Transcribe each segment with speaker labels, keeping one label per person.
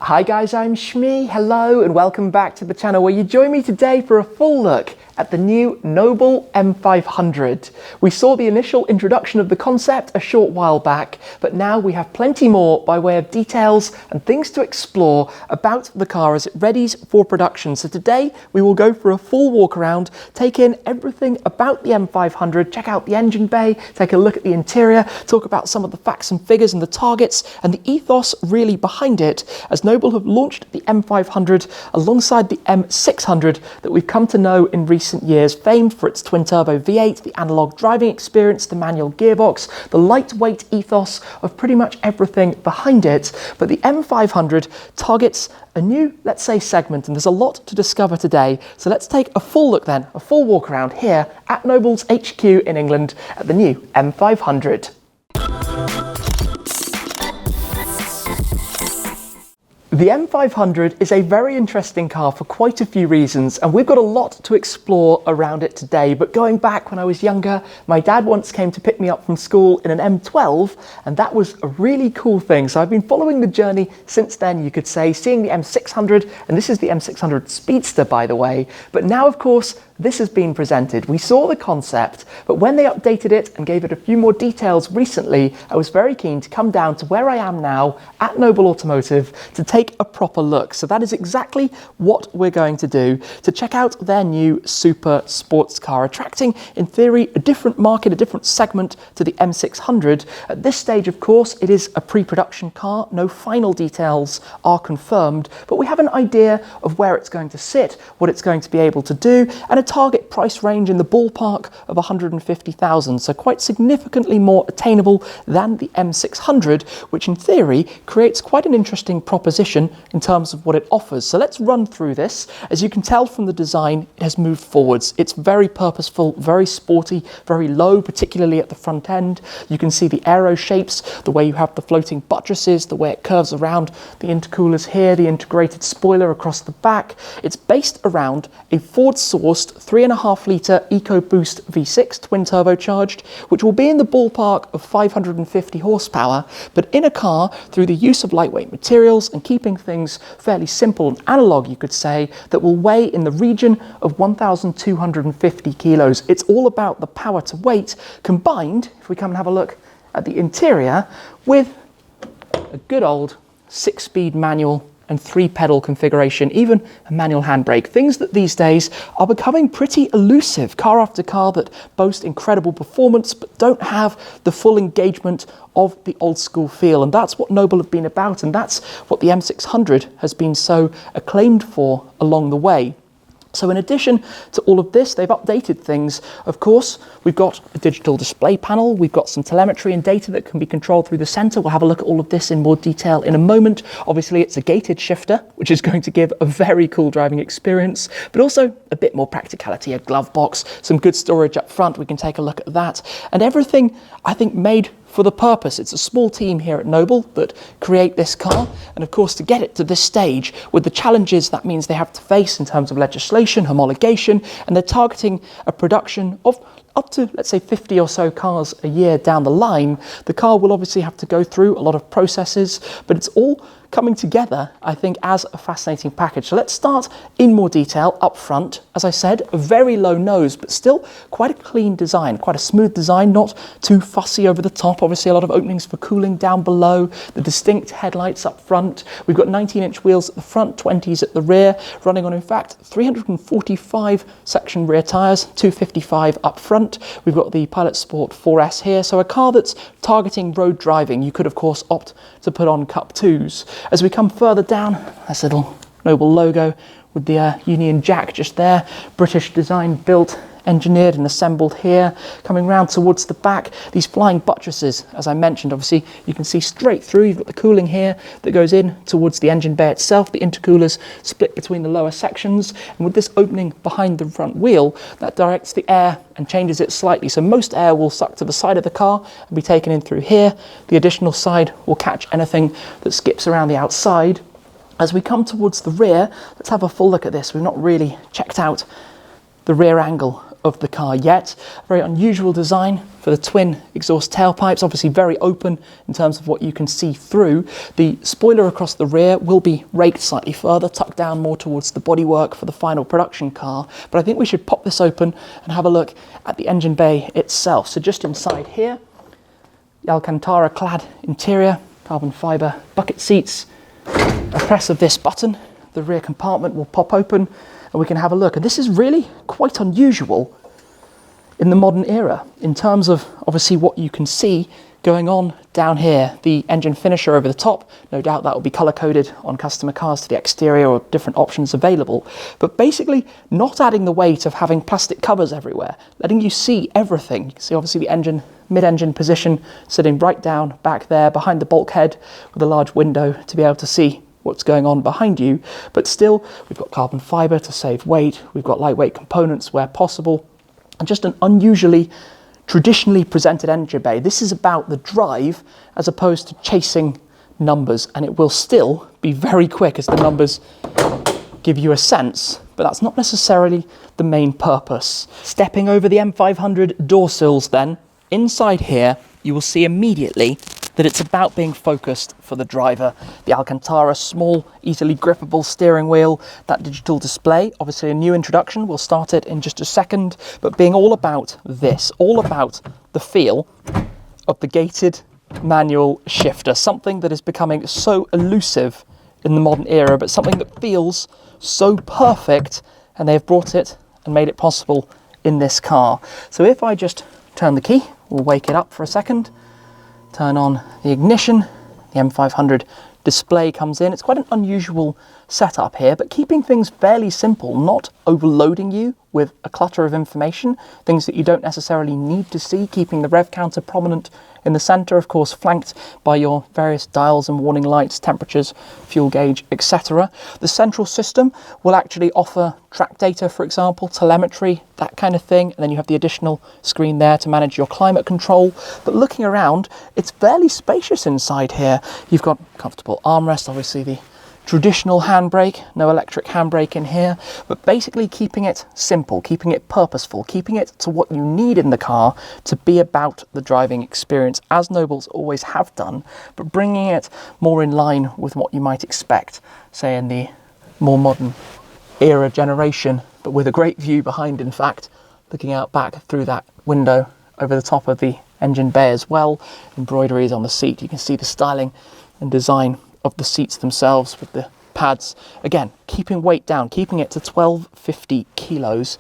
Speaker 1: Hi guys, I'm Shmi. Hello and welcome back to the channel where you join me today for a full look at the new Noble M500. We saw the initial introduction of the concept a short while back, but now we have plenty more by way of details and things to explore about the car as it readies for production. So today we will go for a full walk around, take in everything about the M500, check out the engine bay, take a look at the interior, talk about some of the facts and figures and the targets and the ethos really behind it, as Noble have launched the M500 alongside the M600 that we've come to know in recent years, famed for its twin-turbo V8, the analog driving experience, the manual gearbox, the lightweight ethos of pretty much everything behind it. But the M500 targets a new, let's say, segment, and there's a lot to discover today. So let's take a full look then, a full walk around here at Noble's HQ in England at the new M500. The M500 is a very interesting car for quite a few reasons, and we've got a lot to explore around it today. But going back when I was younger, my dad once came to pick me up from school in an M12, and that was a really cool thing. So I've been following the journey since then, you could say, seeing the M600, and this is the M600 Speedster, by the way. But now, of course, this has been presented. We saw the concept, but when they updated it and gave it a few more details recently, I was very keen to come down to where I am now at Noble Automotive to take a proper look. So that is exactly what we're going to do, to check out their new super sports car, attracting, in theory, a different market, a different segment to the M600. At this stage, of course, it is a pre-production car. No final details are confirmed, but we have an idea of where it's going to sit, what it's going to be able to do, and a target price range in the ballpark of 150,000, so quite significantly more attainable than the M600, which in theory creates quite an interesting proposition in terms of what it offers. So let's run through this. As you can tell from the design, it has moved forwards. It's very purposeful, very sporty, very low, particularly at the front end. You can see the aero shapes, the way you have the floating buttresses, the way it curves around, the intercoolers here, the integrated spoiler across the back. It's based around a Ford-sourced 3.5 litre EcoBoost V6 twin turbocharged, which will be in the ballpark of 550 horsepower, but in a car, through the use of lightweight materials and keeping things fairly simple and analog, you could say, that will weigh in the region of 1,250 kilos. It's all about the power to weight combined, if we come and have a look at the interior, with a good old 6-speed manual and 3-pedal configuration, even a manual handbrake, things that these days are becoming pretty elusive. Car after car that boast incredible performance but don't have the full engagement of the old school feel, and that's what Noble have been about, and that's what the M600 has been so acclaimed for along the way. So in addition to all of this, they've updated things. Of course, we've got a digital display panel, we've got some telemetry and data that can be controlled through the center. We'll have a look at all of this in more detail in a moment. Obviously, it's a gated shifter, which is going to give a very cool driving experience, but also a bit more practicality, a glove box, some good storage up front. We can take a look at that. And everything, I think, made for the purpose. It's a small team here at Noble that create this car, and of course to get it to this stage with the challenges that means they have to face in terms of legislation, homologation, and they're targeting a production of up to, let's say, 50 or so cars a year down the line. The car will obviously have to go through a lot of processes, but it's all coming together, I think, as a fascinating package. So let's start in more detail up front. As I said, a very low nose, but still quite a clean design, quite a smooth design, not too fussy over the top. Obviously a lot of openings for cooling down below, the distinct headlights up front. We've got 19-inch wheels at the front, 20s at the rear, running on, in fact, 345 section rear tyres, 255 up front. We've got the Pilot Sport 4S here, so a car that's targeting road driving. You could, of course, opt to put on Cup 2s. As we come further down, this little Noble logo with the Union Jack just there, British design, built, engineered and assembled here. Coming round towards the back, these flying buttresses, as I mentioned, obviously you can see straight through. You've got the cooling here that goes in towards the engine bay itself, the intercoolers split between the lower sections, and with this opening behind the front wheel, that directs the air and changes it slightly. So most air will suck to the side of the car and be taken in through here. The additional side will catch anything that skips around the outside. As we come towards the rear, let's have a full look at this. We've not really checked out the rear angle of the car yet. Very unusual design for the twin exhaust tailpipes, obviously very open in terms of what you can see through. The spoiler across the rear will be raked slightly further, tucked down more towards the bodywork for the final production car. But I think we should pop this open and have a look at the engine bay itself. So just inside here, the Alcantara clad interior, carbon fibre bucket seats. A press of this button, the rear compartment will pop open and we can have a look. And this is really quite unusual in the modern era in terms of obviously what you can see going on down here. The engine finisher over the top, no doubt that will be color coded on customer cars to the exterior or different options available, but basically not adding the weight of having plastic covers everywhere, letting you see everything. You can see obviously the engine, mid-engine position sitting right down back there behind the bulkhead with a large window to be able to see what's going on behind you. But still, we've got carbon fibre to save weight, we've got lightweight components where possible, and just an unusually traditionally presented engine bay. This is about the drive as opposed to chasing numbers, and it will still be very quick as the numbers give you a sense, but that's not necessarily the main purpose. Stepping over the M500 door sills then, inside here you will see immediately that it's about being focused for the driver. The Alcantara small, easily grippable steering wheel, that digital display, obviously a new introduction, we'll start it in just a second, but being all about this, all about the feel of the gated manual shifter, something that is becoming so elusive in the modern era, but something that feels so perfect, and they've brought it and made it possible in this car. So if I just turn the key, we'll wake it up for a second, turn on the ignition, the M500 display comes in. It's quite an unusual setup here, but keeping things fairly simple, not overloading you with a clutter of information, things that you don't necessarily need to see, keeping the rev counter prominent in the center, of course, flanked by your various dials and warning lights, temperatures, fuel gauge, etc. The central system will actually offer track data, for example, telemetry, that kind of thing, and then you have the additional screen there to manage your climate control. But looking around, it's fairly spacious inside here. You've got comfortable armrest, obviously the traditional handbrake, no electric handbrake in here, but basically keeping it simple, keeping it purposeful, keeping it to what you need in the car to be about the driving experience, as Nobles always have done, but bringing it more in line with what you might expect, say in the more modern era generation, but with a great view behind, in fact, looking out back through that window over the top of the engine bay as well. Embroideries on the seat, you can see the styling and design of the seats themselves with the pads. Again, keeping weight down, keeping it to 1250 kilos,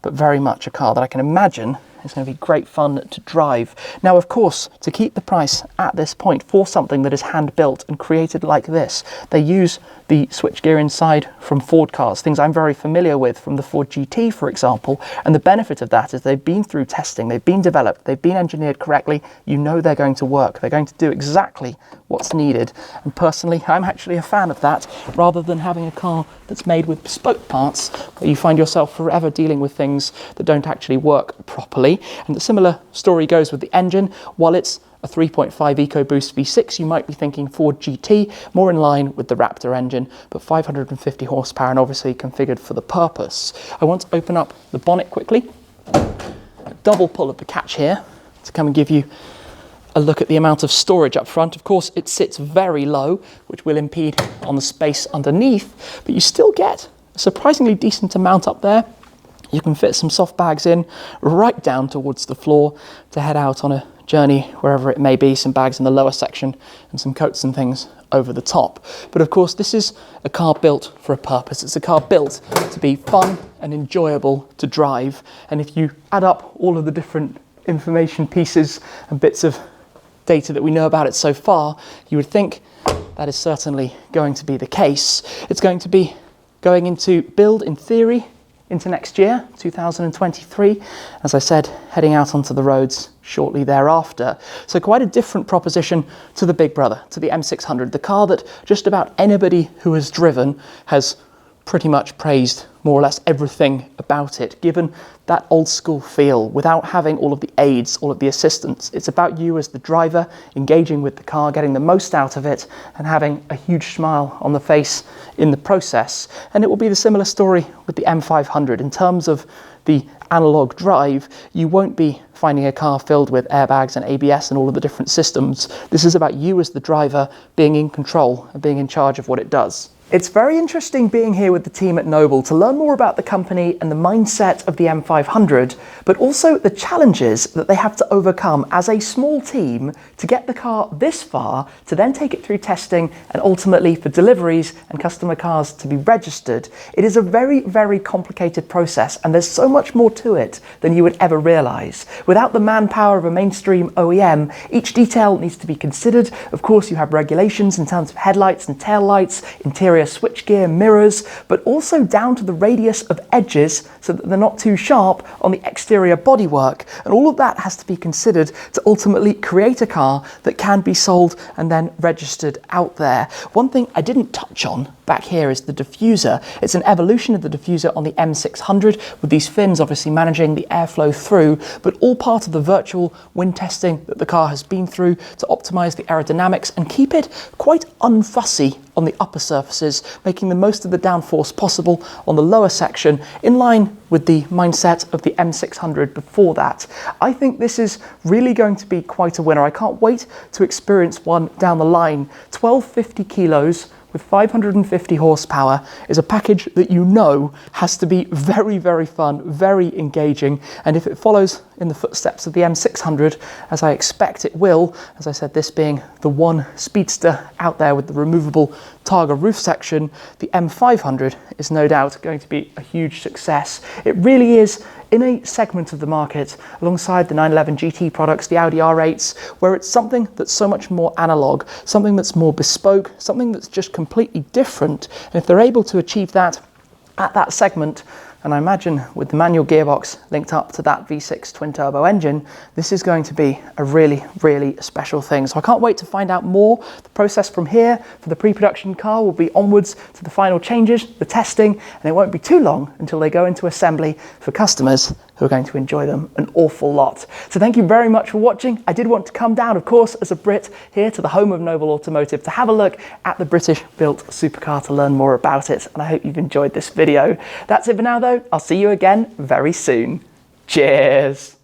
Speaker 1: but very much a car that I can imagine is going to be great fun to drive. Now, of course, to keep the price at this point for something that is hand-built and created like this, they use the switchgear inside from Ford cars, things I'm very familiar with from the Ford GT, for example, and the benefit of that is they've been through testing, they've been developed, they've been engineered correctly, you know they're going to work, they're going to do exactly what's needed. And personally, I'm actually a fan of that, rather than having a car that's made with bespoke parts, where you find yourself forever dealing with things that don't actually work properly. And the similar story goes with the engine. While it's a 3.5 EcoBoost V6, you might be thinking Ford GT, more in line with the Raptor engine, but 550 horsepower and obviously configured for the purpose. I want to open up the bonnet quickly, a double pull of the catch here to come and give you a look at the amount of storage up front. Of course, it sits very low, which will impede on the space underneath, but you still get a surprisingly decent amount up there. You can fit some soft bags in right down towards the floor to head out on a journey wherever it may be, some bags in the lower section and some coats and things over the top. But of course, this is a car built for a purpose. It's a car built to be fun and enjoyable to drive. And if you add up all of the different information pieces and bits of data that we know about it so far, you would think that is certainly going to be the case. It's going to be going into build, in theory, into next year, 2023. As I said, heading out onto the roads shortly thereafter. So quite a different proposition to the big brother, to the M600, the car that just about anybody who has driven has pretty much praised more or less everything about it, given that old school feel without having all of the aids, all of the assistance. It's about you as the driver engaging with the car, getting the most out of it and having a huge smile on the face in the process. And it will be the similar story with the M500 in terms of the analog drive. You won't be finding a car filled with airbags and ABS and all of the different systems. This is about you as the driver being in control and being in charge of what it does. It's very interesting being here with the team at Noble to learn more about the company and the mindset of the M500, but also the challenges that they have to overcome as a small team to get the car this far, to then take it through testing and ultimately for deliveries and customer cars to be registered. It is a very, very complicated process, and there's so much more to it than you would ever realize. Without the manpower of a mainstream OEM, each detail needs to be considered. Of course, you have regulations in terms of headlights and taillights, interior switchgear, mirrors, but also down to the radius of edges so that they're not too sharp on the exterior bodywork. And all of that has to be considered to ultimately create a car that can be sold and then registered out there. One thing I didn't touch on back here is the diffuser. It's an evolution of the diffuser on the M600 with these fins obviously managing the airflow through, but all part of the virtual wind testing that the car has been through to optimize the aerodynamics and keep it quite unfussy on the upper surfaces, making the most of the downforce possible on the lower section, in line with the mindset of the M600 before that. I think this is really going to be quite a winner. I can't wait to experience one down the line. 1250 kilos with 550 horsepower is a package that you know has to be very, very fun, very engaging, and if it follows in the footsteps of the M600, as I expect it will, as I said, this being the one speedster out there with the removable Targa roof section, the M500 is no doubt going to be a huge success. It really is in a segment of the market alongside the 911 GT products, the Audi R8s, where it's something that's so much more analog, something that's more bespoke, something that's just completely different. And if they're able to achieve that at that segment, and I imagine with the manual gearbox linked up to that V6 twin turbo engine, this is going to be a really, really special thing. So I can't wait to find out more. The process from here for the pre-production car will be onwards to the final changes, the testing, and it won't be too long until they go into assembly for customers who are going to enjoy them an awful lot. So thank you very much for watching. I did want to come down, of course, as a Brit here to the home of Noble Automotive to have a look at the British-built supercar to learn more about it, and I hope you've enjoyed this video. That's it for now though. I'll see you again very soon. Cheers.